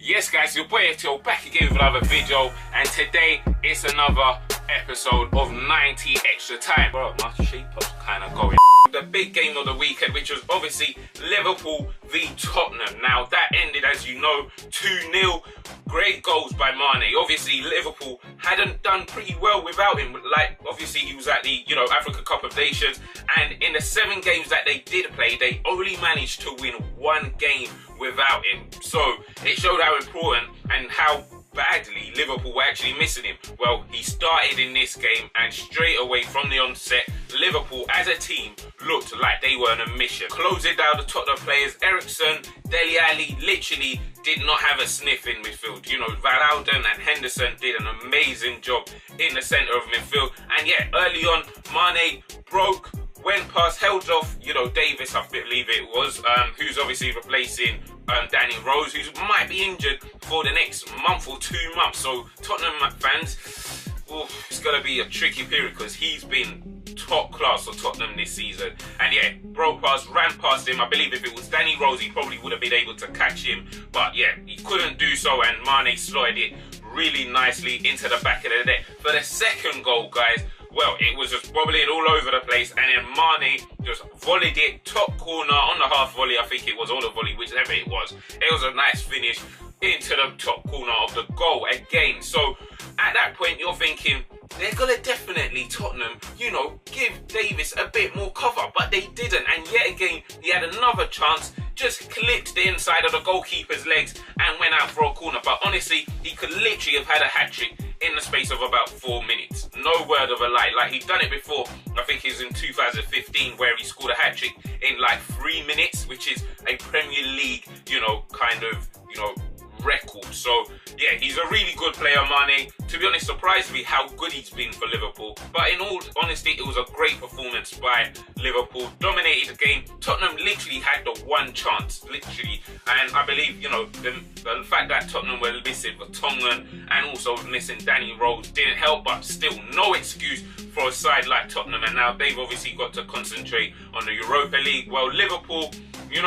Yes guys, your boy FTO back again with another video, and today it's another episode of 90 extra time. Bro, my shape up's kind of going. The big game of the weekend, which was obviously Liverpool v Tottenham. Now that ended, as you know, 2-0. Great goals by Mane. Obviously Liverpool hadn't done pretty well without him. Like, obviously he was at the, Africa Cup of Nations, and in the 7 games that they did play, they only managed to win 1 game without him. So it showed how important and how badly Liverpool were actually missing him. Well, he started in this game, and straight away from the onset, Liverpool as a team looked like they were on a mission. Closing down the Tottenham players, Eriksen, Dele Alli literally did not have a sniff in midfield. Van Alden and Henderson did an amazing job in the centre of midfield. And yeah, early on, Mane broke, went past, held off, Davis, I believe it was, who's obviously replacing Danny Rose, who might be injured for the next month or 2 months. So Tottenham fans, it's going to be a tricky period because he's been top class for Tottenham this season. And yeah, broke past, ran past him. I believe if it was Danny Rose, he probably would have been able to catch him. But yeah, he couldn't do so, and Mane slotted it really nicely into the back of the net. For the second goal, guys, well, it was just wobbling all over the place, and then Mane just volleyed it, top corner on the half volley, I think it was, or the volley, whichever it was. It was a nice finish into the top corner of the goal again. So at that point, you're thinking, they're going to definitely, Tottenham, give Davis a bit more cover, but they didn't. And yet again, he had another chance, just clipped the inside of the goalkeeper's legs and went out for a corner. But honestly, he could literally have had a hat-trick in the space of about 4 minutes. No word of a lie. Like, he'd done it before. I think it was in 2015 where he scored a hat-trick in like 3 minutes, which is a Premier League, record. So yeah, he's a really good player, Mane. To be honest, surprised me how good he's been for Liverpool. But in all honesty, it was a great performance by Liverpool. Dominated the game. Tottenham literally had the one chance, literally. And I believe, the fact that Tottenham were missing Vertonghen and also missing Danny Rose didn't help, but still no excuse for a side like Tottenham. And now they've obviously got to concentrate on the Europa League. Well, Liverpool, you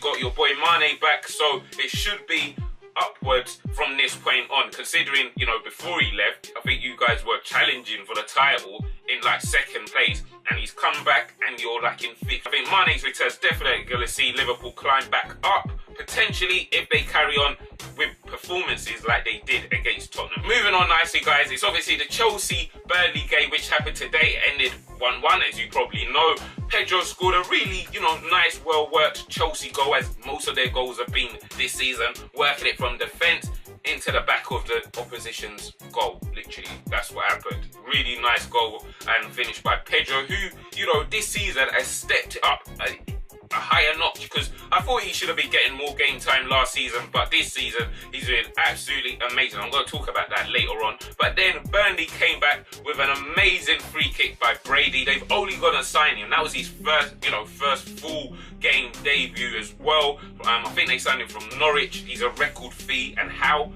got your boy Mane back, so it should be upwards from this point on, considering, before he left, I think you guys were challenging for the title in like 2nd place, and he's come back and you're like in 5th. I think Mane's return is definitely going to see Liverpool climb back up, potentially, if they carry on with performances like they did against Tottenham. Moving on nicely, guys, it's obviously the Chelsea-Burnley game, which happened today. It ended 1-1, as you probably know. Pedro scored a really, nice, well-worked Chelsea goal, as most of their goals have been this season, working it from defence into the back of the opposition's goal. Literally, that's what happened. Really nice goal and finished by Pedro, who, this season has stepped it up a higher notch, because I thought he should have been getting more game time last season, but this season he's been absolutely amazing. I'm going to talk about that later on. But then Burnley came back with an amazing free kick by Brady. They've only got to sign him. That was his first full game debut as well. I think they signed him from Norwich. He's a record fee. And how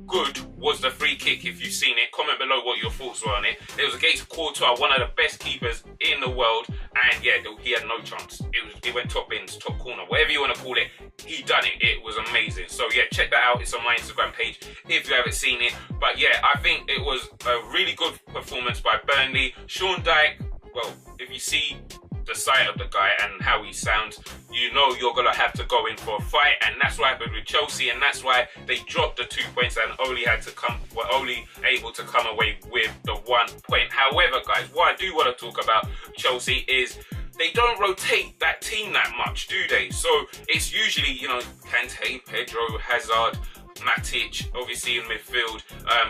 good was the free kick? If you've seen it, comment below what your thoughts were on it. It was against Courtois, one of the best keepers in the world, and yeah, he had no chance. It went top bins, top corner, whatever you want to call it. He done it. It was amazing. So yeah, check that out. It's on my Instagram page if you haven't seen it. But yeah, I think it was a really good performance by Burnley. Sean Dyche, well, if you see the sight of the guy and how he sounds, you're gonna have to go in for a fight, and that's what happened with Chelsea, and that's why they dropped the 2 points and only able to come away with the 1 point. However, guys, what I do want to talk about Chelsea is they don't rotate that team that much, do they? So it's usually, Kante, Pedro, Hazard, Matic, obviously in midfield,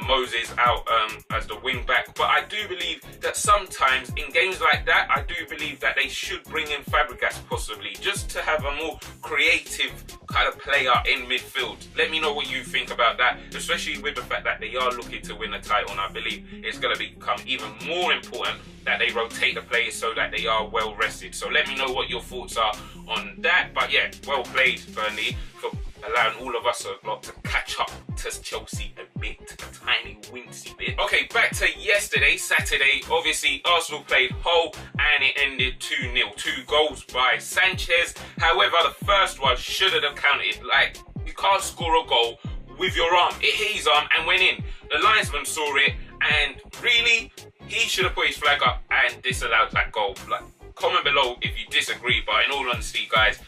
Moses out as the wing back. But I do believe that sometimes in games like that, I do believe that they should bring in Fabregas possibly, just to have a more creative kind of player in midfield. Let me know what you think about that, especially with the fact that they are looking to win the title, and I believe it's going to become even more important that they rotate the players so that they are well rested. So let me know what your thoughts are on that. But yeah, well played, Burnley, for allowing all of us a lot to catch up to Chelsea a bit, a tiny wincy bit. Okay, back to yesterday, Saturday. Obviously, Arsenal played Hull and it ended 2-0. 2 goals by Sanchez. However, the first one shouldn't have counted. Like, you can't score a goal with your arm. It hit his arm and went in. The linesman saw it, and really, he should have put his flag up and disallowed that goal. Like, comment below if you disagree, but in all honesty, guys,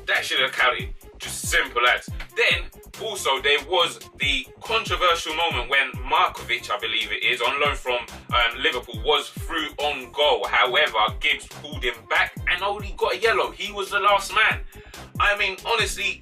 that should have counted. Just simple as. Then, also, there was the controversial moment when Markovic, I believe it is, on loan from Liverpool, was through on goal. However, Gibbs pulled him back and only got a yellow. He was the last man. I mean, honestly,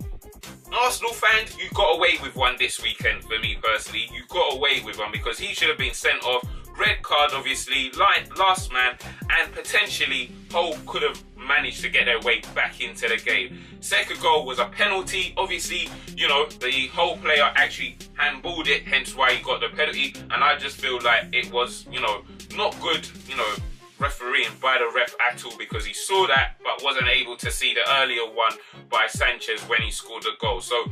Arsenal fans, you got away with one this weekend for me personally. You got away with one because he should have been sent off. Red card, obviously, last man, and potentially Hull could have managed to get their way back into the game. Second goal was a penalty. Obviously, you know, the Hull player actually handballed it, hence why he got the penalty. And I just feel like it was, you know, not good, you know, refereeing by the ref at all, because he saw that but wasn't able to see the earlier one by Sanchez when he scored the goal. So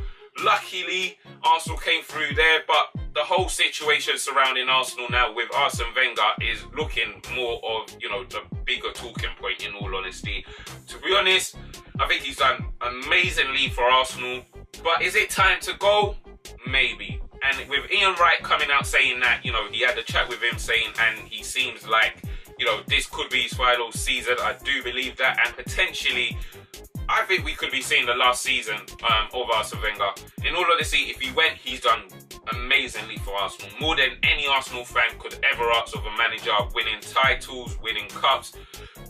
luckily Arsenal came through there, but the whole situation surrounding Arsenal now with Arsene Wenger is looking more of, you know, the bigger talking point, in all honesty. To be honest, I think he's done amazingly for Arsenal, but is it time to go? Maybe. And with Ian Wright coming out saying that, you know, he had a chat with him saying, and he seems like, you know, this could be his final season. I do believe that, and potentially I think we could be seeing the last season of Arsene Wenger. In all honesty, if he went, he's done amazingly for Arsenal. More than any Arsenal fan could ever ask of a manager, winning titles, winning cups.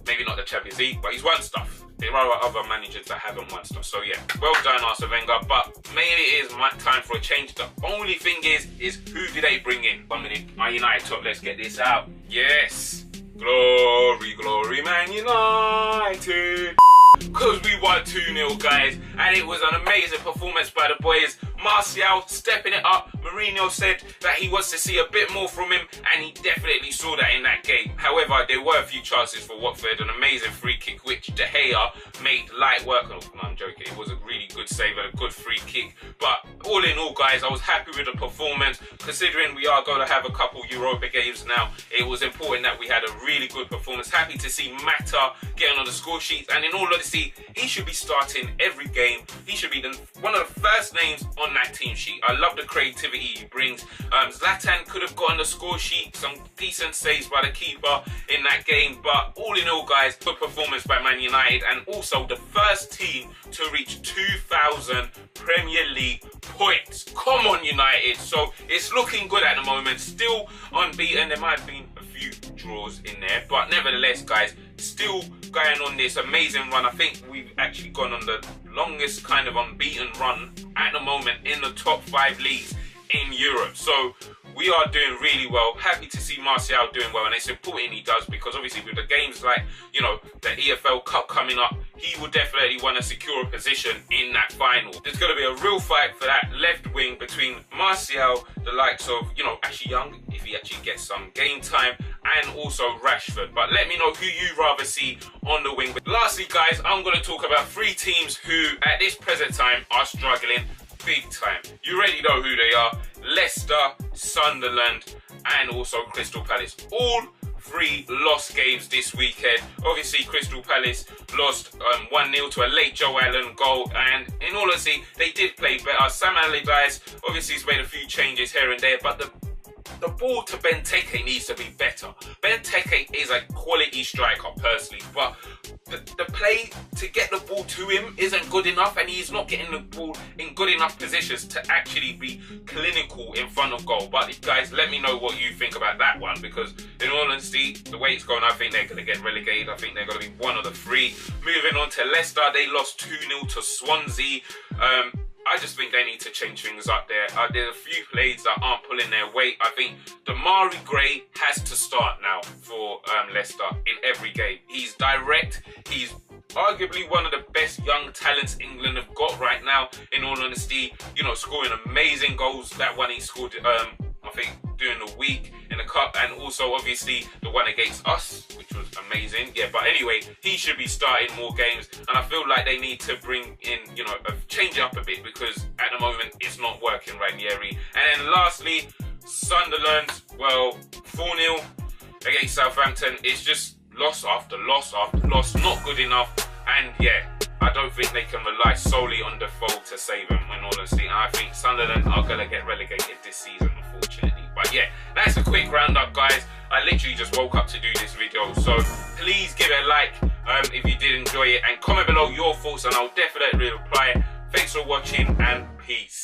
Maybe not the Champions League, but he's won stuff. There are other managers that haven't won stuff. So yeah, well done Arsene Wenger, but maybe it is time for a change. The only thing is who did they bring in? 1 minute, Man United top, let's get this out. Yes, glory, glory, Man United. Because we won 2-0, guys, and it was an amazing performance by the boys. Martial stepping it up. Mourinho said that he wants to see a bit more from him, and he definitely saw that in that game. However, there were a few chances for Watford. An amazing free kick, which De Gea made light work. Oh, no, I'm joking. It was a really good save and a good free kick. But all in all, guys, I was happy with the performance. Considering we are going to have a couple Europa games now, it was important that we had a really good performance. Happy to see Mata getting on the score sheets, and in all honesty, he should be starting every game. He should be one of the first names on that team sheet. I love the creativity he brings. Zlatan could have gotten the score sheet, some decent saves by the keeper in that game, but all in all, guys, good performance by Man United, and also the first team to reach 2,000 Premier League points. Come on, United. So it's looking good at the moment. Still unbeaten. There might have been a few draws in there, but nevertheless, guys, still going on this amazing run. I think we've actually gone on the longest kind of unbeaten run at the moment in the top 5 leagues in Europe. So we are doing really well. Happy to see Martial doing well, and it's important he does, because obviously with the games like, you know, the EFL Cup coming up, he will definitely want to secure a position in that final. There's going to be a real fight for that left wing between Martial, the likes of, you know, Ashley Young, if he actually gets some game time, and also Rashford. But let me know who you rather see on the wing. But lastly, guys, I'm going to talk about 3 teams who at this present time are struggling big time. You already know who they are: Leicester, Sunderland, and also Crystal Palace. All 3 lost games this weekend. Obviously, Crystal Palace lost 1-0 to a late Joe Allen goal, and in all honesty, they did play better. Sam Allardyce obviously has made a few changes here and there, but the ball to Benteke needs to be better. Benteke is a quality striker personally, but the play to get the ball to him isn't good enough, and he's not getting the ball in good enough positions to actually be clinical in front of goal. But guys, let me know what you think about that one, because in all honesty, the way it's going, I think they're going to get relegated. I think they're going to be one of the 3. Moving on to Leicester, they lost 2-0 to Swansea. I just think they need to change things up there. There's a few plays that aren't pulling their weight. I think Damari Gray has to start now for Leicester in every game. He's direct. He's arguably one of the best young talents England have got right now, in all honesty. You know, scoring amazing goals. That one he scored, I think, during the week in the cup, and also obviously the one against us, which was amazing. Yeah, but anyway, he should be starting more games, and I feel like they need to bring in, you know, change it up a bit, because at the moment it's not working, Ranieri. And then lastly, Sunderland, well, 4-0 against Southampton. It's just loss after loss after loss, not good enough. And yeah, I don't think they can rely solely on Defoe to save them, in all honesty. And I think Sunderland are going to get relegated this season, unfortunately. But yeah, that's a quick roundup, guys. I literally just woke up to do this video, so please give it a like if you did enjoy it, and comment below your thoughts, and I'll definitely